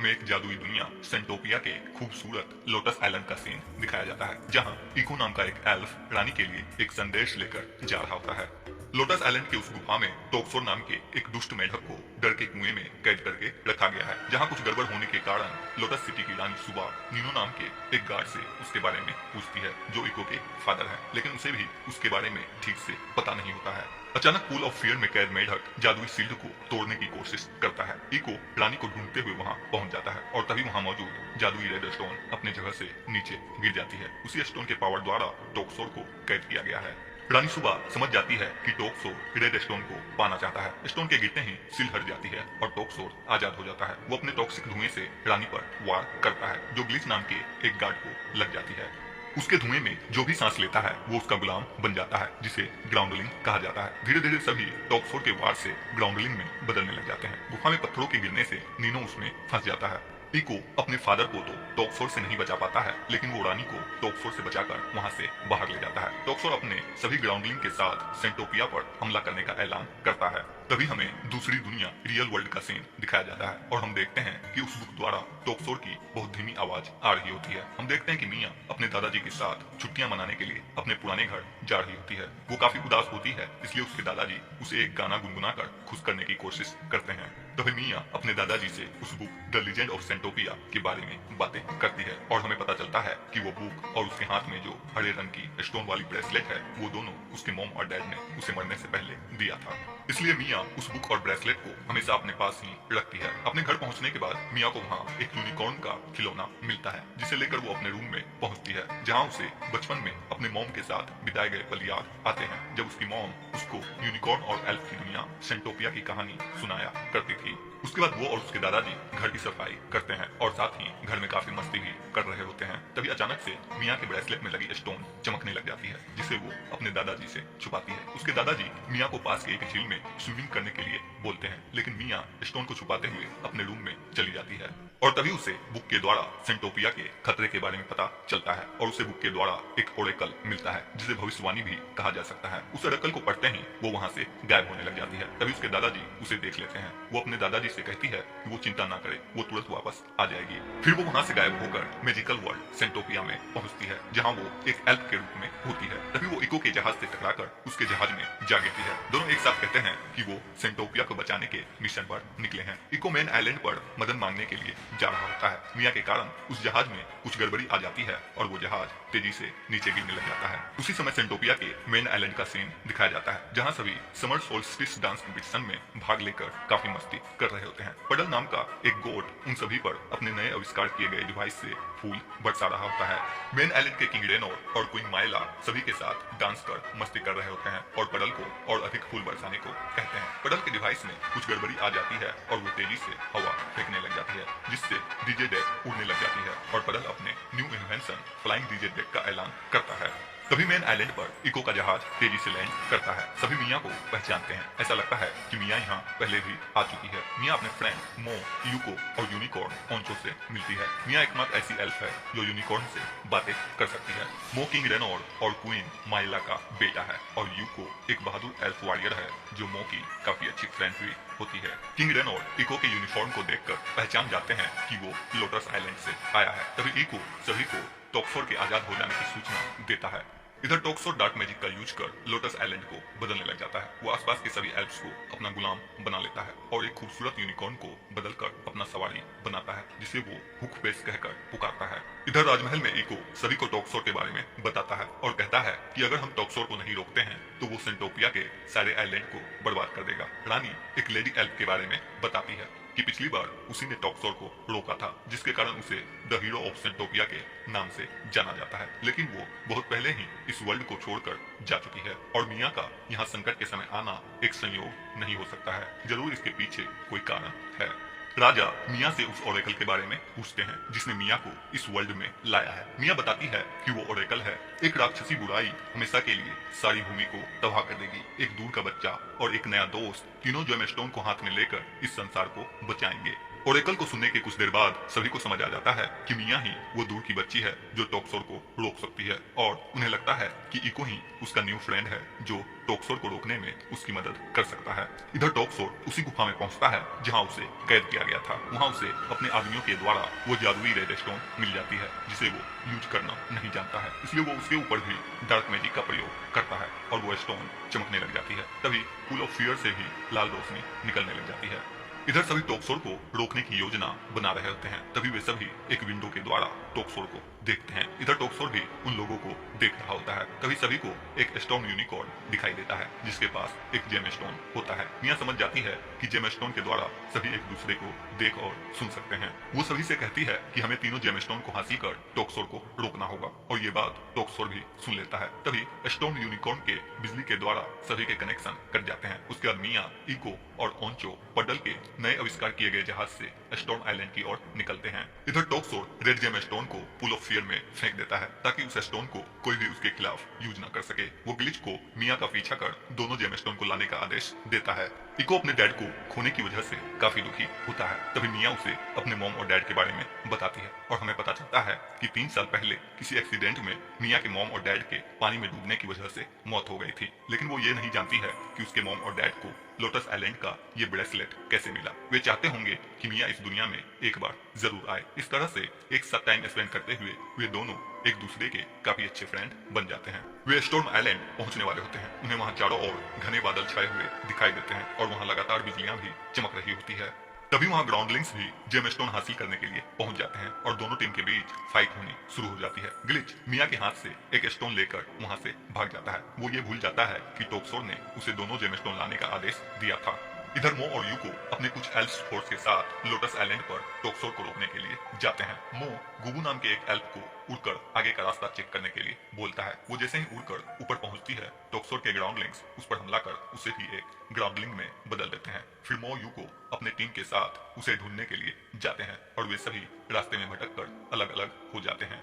हमें एक जादुई दुनिया सेंटोपिया के खूबसूरत लोटस आइलैंड का सीन दिखाया जाता है, जहां इको नाम का एक एल्फ रानी के लिए एक संदेश लेकर जा रहा होता है। लोटस आइलैंड की उस गुफा में टोक्सोर नाम के एक दुष्ट मेढक को डर के कुएं में कैद करके रखा गया है, जहां कुछ गड़बड़ होने के कारण लोटस सिटी की रानी सुबा नीनो नाम के एक गार्ड से उसके बारे में पूछती है, जो इको के फादर है, लेकिन उसे भी उसके बारे में ठीक से पता नहीं होता है। अचानक पूल ऑफ फियर में कैद मेढक जादुई शील्ड को तोड़ने की कोशिश करता है। इको रानी को ढूंढते हुए वहां पहुंच जाता है और तभी वहां मौजूद जादुई रेड स्टोन अपने जगह से नीचे गिर जाती है। उसी स्टोन के पावर द्वारा टोक्सोर को कैद किया गया है। रानी सुबह समझ जाती है कि टोक्सोर रेड स्टोन को पाना चाहता है। स्टोन के गिरते ही सील हट जाती है और टोक्सोर आजाद हो जाता है। वो अपने टॉक्सिक धुएं से रानी पर वार करता है, जो ग्लिच नाम के एक गार्ड को लग जाती है। उसके धुएं में जो भी सांस लेता है वो उसका गुलाम बन जाता है, जिसे ग्राउंडलिंग कहा जाता है। धीरे धीरे सभी टॉक्सोर के वार से ग्राउंडलिंग में बदलने लग जाते हैं। गुफा में पत्थरों के गिरने से नीनो उसमें फंस जाता है। इको अपने फादर को तो टॉक्सोर से नहीं बचा पाता है, लेकिन वो रानी को टॉक्सोर से बचाकर वहां से बाहर ले जाता है। टॉक्सोर अपने सभी ग्राउंडलिंग के साथ सेंटोपिया पर हमला करने का ऐलान करता है। तभी हमें दूसरी दुनिया रियल वर्ल्ड का सीन दिखाया जाता है और हम देखते हैं कि उस बुक द्वारा टोक्सोर की बहुत धीमी आवाज आ रही होती है। हम देखते हैं कि मिया अपने दादाजी के साथ छुट्टियां मनाने के लिए अपने पुराने घर जा रही होती है। वो काफी उदास होती है, इसलिए उसके दादाजी उसे एक गाना गुनगुनाकर खुश करने की कोशिश करते हैं। तभी मिया अपने दादाजी से उस बुक द लीजेंड ऑफ सेंटोपिया के बारे में बातें करती है और हमें पता चलता है कि वो बुक और उसके हाथ में जो हरे रंग की स्टोन वाली ब्रेसलेट है, वो दोनों उसके मॉम और डैड ने उसे मरने से पहले दिया था। इसलिए मिया उस बुक और ब्रेसलेट को हमेशा अपने पास ही रखती है। अपने घर पहुंचने के बाद मिया को वहाँ एक यूनिकॉर्न का खिलौना मिलता है, जिसे लेकर वो अपने रूम में पहुंचती है, जहाँ उसे बचपन में अपने मॉम के साथ बिताए गए पल याद आते हैं, जब उसकी मॉम उसको यूनिकॉर्न और एल्फ की दुनिया सेंटोपिया की कहानी सुनाया करती थी। उसके बाद वो और उसके दादाजी घर की सफाई करते हैं और साथ ही घर में काफी मस्ती भी कर रहे होते हैं। तभी अचानक से मिया के ब्रेसलेट में लगी स्टोन चमकने लग जाती है, जिसे वो अपने दादाजी से छुपाती है। उसके दादाजी मिया को पास के एक झील में स्विमिंग करने के लिए बोलते हैं, लेकिन मिया स्टोन को छुपाते हुए अपने रूम में चली जाती है और तभी उसे बुक के द्वारा सेंटोपिया के खतरे के बारे में पता चलता है और उसे बुक के द्वारा एक ओरेकल मिलता है, जिसे भविष्यवाणी भी कहा जा सकता है। उस ओरेकल को पढ़ते ही वो वहाँ से गायब होने लग जाती है। तभी उसके दादाजी उसे देख लेते हैं। वो अपने दादाजी से कहती है कि वो चिंता ना करे, वो तुरंत वापस आ जाएगी। फिर वो वहाँ से गायब होकर मैजिकल वर्ल्ड सेंटोपिया में पहुंचती है, जहाँ वो एक एल्फ के रूप में होती है। तभी वो इको के जहाज से टकराकर उसके जहाज में जा गिरती है। दोनों एक साथ कहते हैं कि वो सेंटोपिया को बचाने के मिशन पर निकले हैं। इको मेन आइलैंड पर मदद मांगने के लिए जा रहा होता है। मिया के कारण उस जहाज में कुछ गड़बड़ी आ जाती है और वो जहाज तेजी से नीचे गिरने लग जाता है। उसी समय सेंटोपिया के मेन आइलैंड का सीन दिखाया जाता है, जहां सभी समर सोल्स्टिस डांस कॉम्पिटिशन में भाग लेकर काफी मस्ती कर रहे होते हैं। पडल नाम का एक गोट उन सभी पर अपने नए आविष्कार किए गए डिवाइस से फूल बरसा रहा होता है। मेन आइलैंड के किंग रेनोर और क्वीन माइला सभी के साथ डांस कर मस्ती कर रहे होते हैं और पडल को और अधिक फूल बरसाने को कहते हैं। पडल के डिवाइस में कुछ गड़बड़ी आ जाती है और वो तेजी से हवा फेंकने लग जाती है, जिससे डीजे डेक उड़ने लग जाती है और पडल अपने new invention flying DJ deck का ऐलान करता है। तभी मेन आइलैंड पर इको का जहाज तेजी से लैंड करता है। सभी मिया को पहचानते हैं। ऐसा लगता है कि मिया यहाँ पहले भी आ चुकी है। मिया अपने फ्रेंड मो, यूको और यूनिकॉर्न ओंचो से मिलती है। मिया एकमात्र ऐसी एल्फ है जो यूनिकॉर्न से बातें कर सकती है। मो किंग रेनोर और क्वीन माइला का बेटा है और यूको एक बहादुर एल्फ वॉरियर है, जो मो की काफी अच्छी फ्रेंड भी होती है। किंग रेनोर इको के यूनिफॉर्म को देखकर पहचान जाते हैं कि वो लोटस आइलैंड से आया है। तभी इको सभी को टोक्सोर के आजाद हो जाने की सूचना देता है। इधर टोक्सोर डार्क मैजिक का यूज कर लोटस आइलैंड को बदलने लग जाता है। वो आसपास के सभी एल्फ्स को अपना गुलाम बना लेता है और एक खूबसूरत यूनिकॉर्न को बदलकर अपना सवारी बनाता है, जिसे वो हुक बेस कहकर पुकारता है। इधर राजमहल में इको सभी को टोक्सोर के बारे में बताता है और कहता है कि अगर हम टोक्सोर को नहीं रोकते हैं तो वो सेंटोपिया के सारे आइलैंड को बर्बाद कर देगा। रानी एक लेडी एल्फ के बारे में बताती है कि पिछली बार उसी ने टोक्सोर को रोका था, जिसके कारण उसे द हीरो ऑफ सेंटोपिया के नाम से जाना जाता है। लेकिन वो बहुत पहले ही इस वर्ल्ड को छोड़कर जा चुकी है और मिया का यहाँ संकट के समय आना एक संयोग नहीं हो सकता है। जरूर इसके पीछे कोई कारण है। राजा मिया से उस ओरेकल के बारे में पूछते हैं जिसने मिया को इस वर्ल्ड में लाया है। मिया बताती है कि वो ओरेकल है एक राक्षसी बुराई हमेशा के लिए सारी भूमि को तबाह कर देगी। एक दूर का बच्चा और एक नया दोस्त तीनों जेमस्टोन को हाथ में लेकर इस संसार को बचाएंगे। ओरेकल को सुनने के कुछ देर बाद सभी को समझ आ जाता है कि मिया ही वो दूर की बच्ची है जो टोक्सोर को रोक सकती है, और उन्हें लगता है कि इको ही उसका न्यू फ्रेंड है जो टोक्सोर को रोकने में उसकी मदद कर सकता है। इधर टोक्सोर उसी गुफा में पहुंचता है जहां उसे कैद किया गया था। वहां उसे अपने आदमियों के द्वारा वो जादुई रेड स्टोन मिल जाती है जिसे वो यूज करना नहीं जानता है, इसलिए वो उसके ऊपर भी डार्क मैजिक का प्रयोग करता है और वो स्टोन चमकने लग जाती है। तभी पूल ऑफ फियर से भी लाल रोशनी निकलने लग जाती है। इधर सभी टोक्सोर को रोकने की योजना बना रहे होते हैं। तभी वे सभी एक विंडो के द्वारा टोक्सोर को देखते हैं। इधर टोक्सोर भी उन लोगों को देख रहा होता है। तभी सभी को एक स्टोन यूनिकॉर्न दिखाई देता है जिसके पास एक जेम स्टोन होता है। मिया समझ जाती है कि जेम स्टोन के द्वारा सभी एक दूसरे को देख और सुन सकते हैं। वो सभी से कहती है कि हमें तीनों जेम स्टोन को हासिल कर टोक्सोर को रोकना होगा, और ये बात टोक्सोर भी सुन लेता है। तभी स्टोन यूनिकॉर्न के बिजली के द्वारा सभी के कनेक्शन कट जाते हैं। उसके बाद मिया, इको और ओंचो पडल के नए आविष्कार किए गए जहाज से स्टोन आइलैंड की ओर निकलते हैं। इधर टोक्सोर रेड जेम स्टोन को पूल ऑफ फियर में फेंक देता है ताकि उस स्टोन को कोई भी उसके खिलाफ यूज न कर सके। वो ग्लिच को मिया का पीछा कर दोनों जेम स्टोन को लाने का आदेश देता है। इको अपने डैड को खोने की वजह से काफी दुखी होता है। तभी मिया उसे अपने मॉम और डैड के बारे में बताती है और हमें पता चलता है कि 3 साल पहले किसी एक्सीडेंट में मिया के मॉम और डैड के पानी में डूबने की वजह से मौत हो गई थी, लेकिन वो ये नहीं जानती है कि उसके मॉम और डैड को लोटस आइलैंड का ये ब्रेसलेट कैसे मिला। वे चाहते होंगे कि मिया इस दुनिया में एक बार जरूर आए। इस तरह से एक साथ टाइम स्पेंड करते हुए वे दोनों एक दूसरे के काफी अच्छे फ्रेंड बन जाते हैं। वे स्टॉर्म आइलैंड पहुंचने वाले होते हैं। उन्हें वहां चारों ओर घने बादल छाए हुए दिखाई देते हैं और वहां लगातार बिजलियां भी चमक रही होती है। तभी वहां ग्राउंडलिंग्स भी जेम स्टोन हासिल करने के लिए पहुंच जाते हैं और दोनों टीम के बीच फाइट होनी शुरू हो जाती है। ग्लिच मिया के हाथ से एक स्टोन लेकर वहां से भाग जाता है। वो ये भूल जाता है कि टोक्सोर ने उसे दोनों जेम स्टोन लाने का आदेश दिया था। इधर मो और यूको अपने कुछ एल्फ फोर्स के साथ लोटस आइलैंड पर टोक्सोर को रोकने के लिए जाते हैं। मो गुगु नाम के एक एल्फ को उड़कर आगे का रास्ता चेक करने के लिए बोलता है। वो जैसे ही उड़कर ऊपर पहुंचती है, टोक्सोर के ग्राउंडलिंग्स उस पर हमला कर उसे भी एक ग्राउंडलिंग में बदल देते हैं। फिर मो यूको अपने टीम के साथ उसे ढूंढने के लिए जाते हैं और वे सभी रास्ते में भटक कर अलग अलग हो जाते हैं।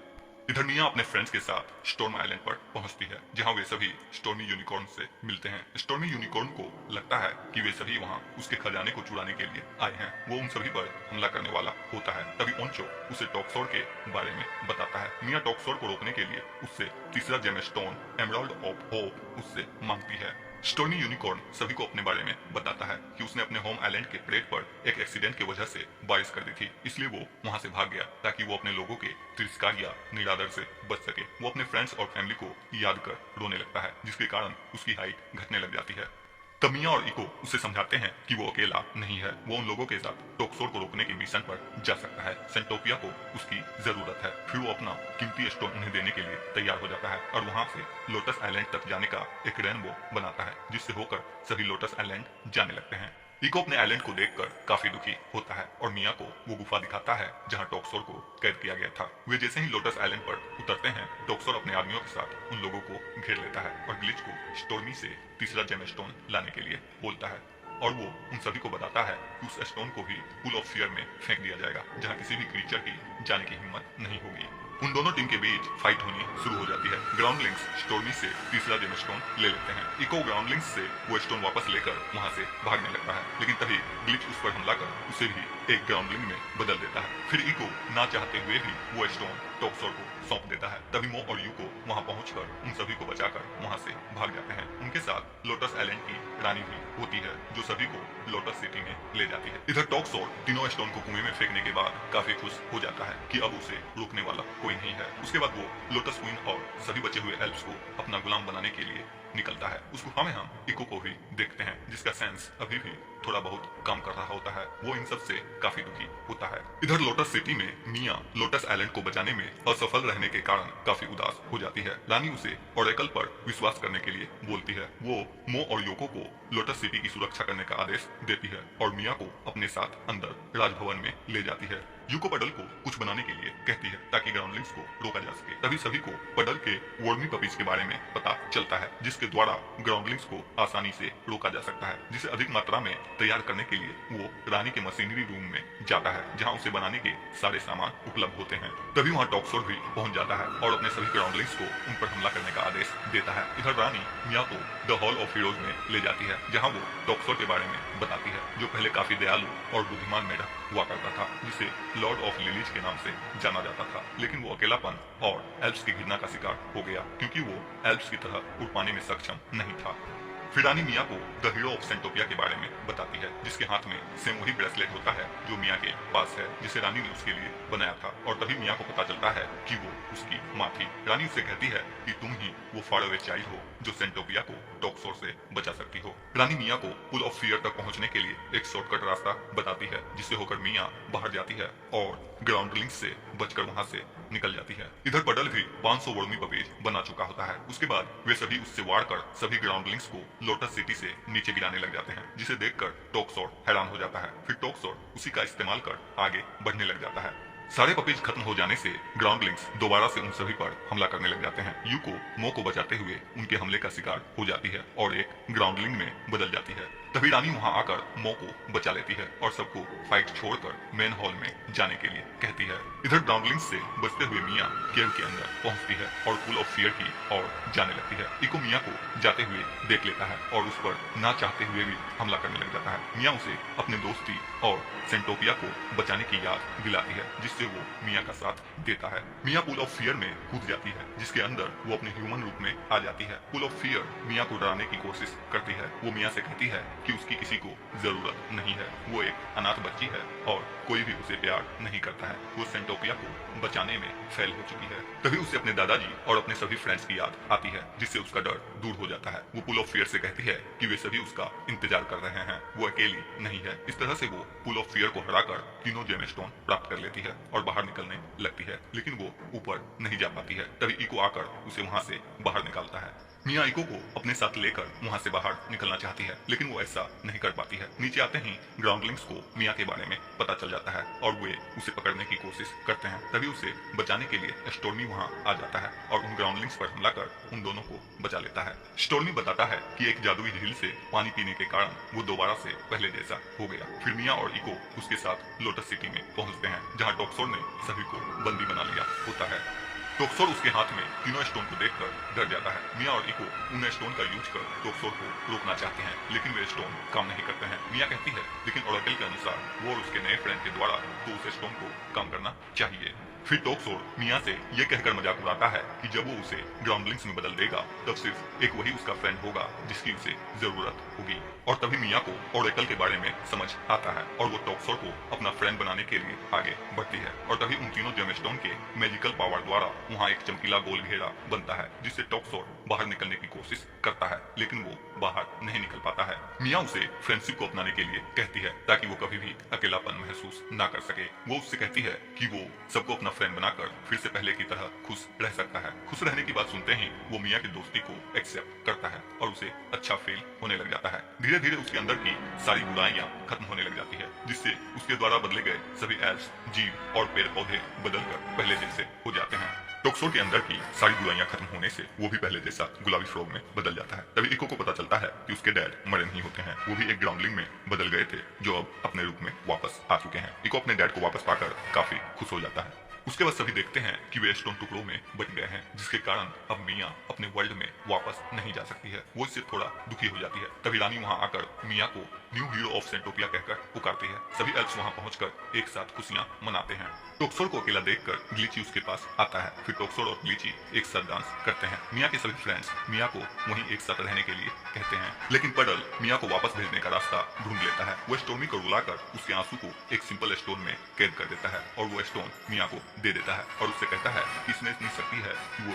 इधर मिया अपने फ्रेंड्स के साथ स्टॉर्म आइलैंड पर पहुंचती है जहां वे सभी स्टॉर्मी यूनिकॉर्न से मिलते हैं। स्टॉर्मी यूनिकॉर्न को लगता है कि वे सभी वहां उसके खजाने को चुराने के लिए आए हैं। वो उन सभी पर हमला करने वाला होता है। तभी ओंचो उसे टोक्सोर के बारे में बताता है। मिया टोक्सोर को रोकने के लिए उससे तीसरा gem stone emerald of hope उससे मांगती है। स्टोनी यूनिकॉर्न सभी को अपने बारे में बताता है कि उसने अपने होम आइलैंड के परेड पर एक एक्सीडेंट की वजह से बारिश कर दी थी, इसलिए वो वहां से भाग गया ताकि वो अपने लोगों के तिरस्कार या निरादर से बच सके। वो अपने फ्रेंड्स और फैमिली को याद कर रोने लगता है जिसके कारण उसकी हाइट घटने लग जाती है। तब मिया और इको उसे समझाते हैं कि वो अकेला नहीं है, वो उन लोगों के साथ टोक्सोर को रोकने के मिशन पर जा सकता है। सेंटोपिया को उसकी जरूरत है। फिर वो अपना कीमती स्टोन उन्हें देने के लिए तैयार हो जाता है और वहां से लोटस आइलैंड तक जाने का एक रेनबो बनाता है जिससे होकर सभी लोटस आइलैंड जाने लगते हैं। इको अपने आइलैंड को देखकर काफी दुखी होता है और मिया को वो गुफा दिखाता है जहां टोक्सोर को कैद किया गया था। वे जैसे ही लोटस आइलैंड पर उतरते हैं, टोक्सोर अपने आदमियों के साथ उन लोगों को घेर लेता है और ग्लिच को स्टोर्मी से तीसरा जेम स्टोन लाने के लिए बोलता है और वो उन सभी को बताता है कि उस स्टोन को भी पूल ऑफ फियर में फेंक दिया जाएगा जहां किसी भी क्रीचर की जाने की हिम्मत नहीं होगी। उन दोनों टीम के बीच फाइट होनी शुरू हो जाती है। ग्राउंडलिंग्स स्टोर्मी से तीसरा जेम स्टोन ले लेते हैं। इको ग्राउंडलिंग्स से वो स्टोन वापस लेकर वहां से भागने लगता है, लेकिन तभी ग्लिच उस पर हमला कर उसे भी एक ग्राउंडलिंग में बदल देता है। फिर इको ना चाहते हुए भी वो स्टोन टोक्सोर को सौंप देता है। तभी मो और यूको वहां पहुंचकर उन सभी को बचाकर वहां से भाग जाते हैं। उनके साथ लोटस आइलैंड की रानी भी होती है जो सभी को लोटस सिटी में ले जाती है। इधर टोक्सोर तीनों स्टोन को कुएं में फेंकने के बाद काफी खुश हो जाता है कि अब उसे रोकने वाला कोई नहीं है। उसके बाद वो लोटस क्वीन और सभी बचे हुए एल्फ्स को अपना गुलाम बनाने के लिए निकलता है। उस गुफा में हम इको को भी देखते हैं जिसका सेंस अभी भी थोड़ा बहुत काम कर रहा होता है। वो इन सब से काफी दुखी होता है। इधर लोटस सिटी में मिया लोटस आइलैंड को बचाने में असफल रहने के कारण काफी उदास हो जाती है। रानी उसे ओरेकल पर विश्वास करने के लिए बोलती है। वो मो और योको को लोटस सिटी की सुरक्षा करने का आदेश देती है और मिया को अपने साथ अंदर राजभवन में ले जाती है। यूको पडल को कुछ बनाने के लिए कहती है ताकि ग्राउंडलिंग्स को रोका जा सके। तभी सभी को पडल के वर्मी पपीज के बारे में पता चलता है जिसके जिसके द्वारा ग्राउंडलिंग्स को आसानी से रोका जा सकता है, जिसे अधिक मात्रा में तैयार करने के लिए वो रानी के मशीनरी रूम में जाता है, जहाँ उसे बनाने के सारे सामान उपलब्ध होते हैं। तभी वहाँ टॉक्सोर भी पहुंच जाता है और अपने सभी ग्राउंडलिंग्स को उन पर हमला करने का आदेश देता है। इधर रानी मिया को द हॉल ऑफ हीरोज में ले जाती है, जहाँ वो टॉक्सोर के बारे में बताती है, जो पहले काफी दयालु और बुद्धिमान मेढक हुआ करता था, जिसे लॉर्ड ऑफ लिलीज के नाम से जाना जाता था। लेकिन वो अकेलापन और एल्व्स की घृणा का शिकार हो गया, क्योंकि वो एल्व्स की तरह उड़ पाने में सक्षम नहीं था। फिर रानी मिया को द हीरो ऑफ सेंटोपिया के बारे में बताती है, जिसके हाथ में सेम वही ब्रेसलेट होता है जो मिया के पास है, जिसे रानी ने उसके लिए बनाया था। और तभी मिया को पता चलता है कि वो उसकी माँ थी। रानी उससे कहती है कि तुम ही वो फार अवे चाइल्ड हो जो सेंटोपिया को टॉक्सोर से बचा सकती हो। रानी मिया को पुल ऑफ फियर तक पहुंचने के लिए एक शॉर्टकट रास्ता बताती है, जिससे होकर मिया बाहर जाती है और ग्राउंडलिंग्स से बचकर वहां से निकल जाती है। इधर पडल भी 500 वर्मी पपेज बना चुका होता है। उसके बाद वे सभी उससे वार कर सभी ग्राउंडलिंग्स को लोटस सिटी से नीचे गिराने लग जाते हैं, जिसे देखकर टॉक्सोर हैरान हो जाता है। फिर टॉक्सोर उसी का इस्तेमाल कर आगे बढ़ने लग जाता है। सारे पपेज खत्म हो जाने से ग्राउंडलिंग्स दोबारा से उन सभी पर हमला करने लग जाते हैं। यूको मो को बचाते हुए उनके हमले का शिकार हो जाती है और एक ग्राउंडलिंग में बदल जाती है। तभी रानी वहां आकर मो को बचा लेती है और सबको फाइट छोड़कर मेन हॉल में जाने के लिए कहती है। इधर ग्राउंडलिंग्स से बचते हुए मिया केव के अंदर पहुंचती है और पुल ऑफ फियर की ओर जाने लगती है। इको मिया को जाते हुए देख लेता है और उस पर ना चाहते हुए भी हमला करने लग जाता है। मिया उसे अपने दोस्ती और सेंटोपिया को बचाने की याद दिलाती है, जिससे वो मिया का साथ देता है। मिया पुल ऑफ फियर में कूद जाती है, जिसके अंदर वो अपने ह्यूमन रूप में आ जाती है। पुल ऑफ फियर मिया को डराने की कोशिश करती है। वो मिया से कहती है कि उसकी किसी को जरूरत नहीं है, वो एक अनाथ बच्ची है और कोई भी उसे प्यार नहीं करता है। वो सेंटोपिया को बचाने में फेल हो चुकी है। तभी उसे अपने दादाजी और अपने सभी फ्रेंड्स की याद आती है, जिससे उसका डर दूर हो जाता है। वो पुल ऑफ फियर से कहती है कि वे सभी उसका इंतजार कर रहे हैं, वो अकेली नहीं है। इस तरह से वो पुल ऑफ फियर को हराकर तीनों जेमस्टोन प्राप्त कर लेती है और बाहर निकलने लगती है, लेकिन वो ऊपर नहीं जा पाती है। तभी इको आकर उसे वहां से बाहर निकालता है। मिया इको को अपने साथ लेकर वहां से बाहर निकलना चाहती है, लेकिन वो ऐसा नहीं कर पाती है। नीचे आते ही ग्राउंडलिंग्स को मिया के बारे में पता चल जाता है और वे उसे पकड़ने की कोशिश करते हैं। तभी उसे बचाने के लिए स्टोर्मी वहां आ जाता है और उन ग्राउंडलिंग्स पर हमला कर उन दोनों को बचा लेता है। स्टोर्मी बताता है कि एक जादुई झील से पानी पीने के कारण वो दोबारा से पहले जैसा हो गया। फिर मिया और इको उसके साथ लोटस सिटी में पहुंचते हैं, जहाँ टॉक्सोर ने सभी को बंदी बना लिया होता है। टॉक्सोर उसके हाथ में तीनों स्टोन को देखकर डर जाता है। मिया और इको उन स्टोन का यूज कर टॉक्सोर को रोकना चाहते हैं, लेकिन वे स्टोन काम नहीं करते हैं। मिया कहती है लेकिन ओरेकल के अनुसार वो और उसके नए फ्रेंड के द्वारा तो उस स्टोन को काम करना चाहिए। फिर टॉक्सोर मिया से ये कहकर मजाक उड़ाता है कि जब वो उसे ग्राउंडलिंग्स में बदल देगा तब सिर्फ एक वही उसका फ्रेंड होगा जिसकी उसे जरूरत होगी। और तभी मिया को ओरेकल के बारे में समझ आता है और वो टॉक्सोर को अपना फ्रेंड बनाने के लिए आगे बढ़ती है। और तभी उन तीनों जेमस्टोन के मैजिकल पावर द्वारा वहाँ एक चमकीला गोल घेरा बनता है, जिससे टॉक्सोर बाहर निकलने की कोशिश करता है, लेकिन वो बाहर नहीं निकल पाता है। मिया उसे फ्रेंडशिप को अपनाने के लिए कहती है ताकि वो कभी भी अकेलापन महसूस ना कर सके। वो उससे कहती है कि वो सबको अपना फ्रेंड बनाकर फिर से पहले की तरह खुश रह सकता है। खुश रहने की बात सुनते ही वो मिया की दोस्ती को एक्सेप्ट करता है और उसे अच्छा फील होने लग जाता है। धीरे धीरे उसके अंदर की सारी बुराइयां खत्म होने लग जाती है, जिससे उसके द्वारा बदले गए सभी एल्व्स, जीव और पेड़ पौधे बदलकर पहले जैसे हो जाते हैं। टॉक्सोर के अंदर की सारी बुराइयां खत्म होने से वो भी पहले जैसा गुलाबी फ्रॉग में बदल जाता है। तभी इको को पता चलता है कि उसके डैड मरे नहीं होते हैं, वो भी एक ग्राउंडलिंग में बदल गए थे जो अब अपने रूप में वापस आ चुके हैं। इको अपने डैड को वापस पाकर काफी खुश हो जाता है। उसके बाद सभी देखते हैं कि वे स्टोन टुकड़ों में बच गए हैं, जिसके कारण अब मिया अपने वर्ल्ड में वापस नहीं जा सकती है। वो इससे थोड़ा दुखी हो जाती है। तभी रानी वहां आकर मिया को न्यू हीरो ऑफ सेंटोपिया कहकर पुकारती है। सभी एल्व्स वहां पहुंचकर एक साथ खुशियां मनाते हैं। टॉक्सोर को अकेला देखकर ग्लीची उसके पास आता है। फिर टॉक्सोर और ग्लीची एक साथ डांस करते हैं। मिया के सभी फ्रेंड्स मिया को वहीं एक साथ रहने के लिए कहते हैं, लेकिन पडल मिया को वापस भेजने का रास्ता ढूंढ लेता है। वो स्टोर्मी को रुलाकर उसके आंसू को एक सिंपल स्टोन में कैद कर देता है और वो स्टोन मिया को दे देता है और उससे कहता है कि इसमें इतनी शक्ति है कि वो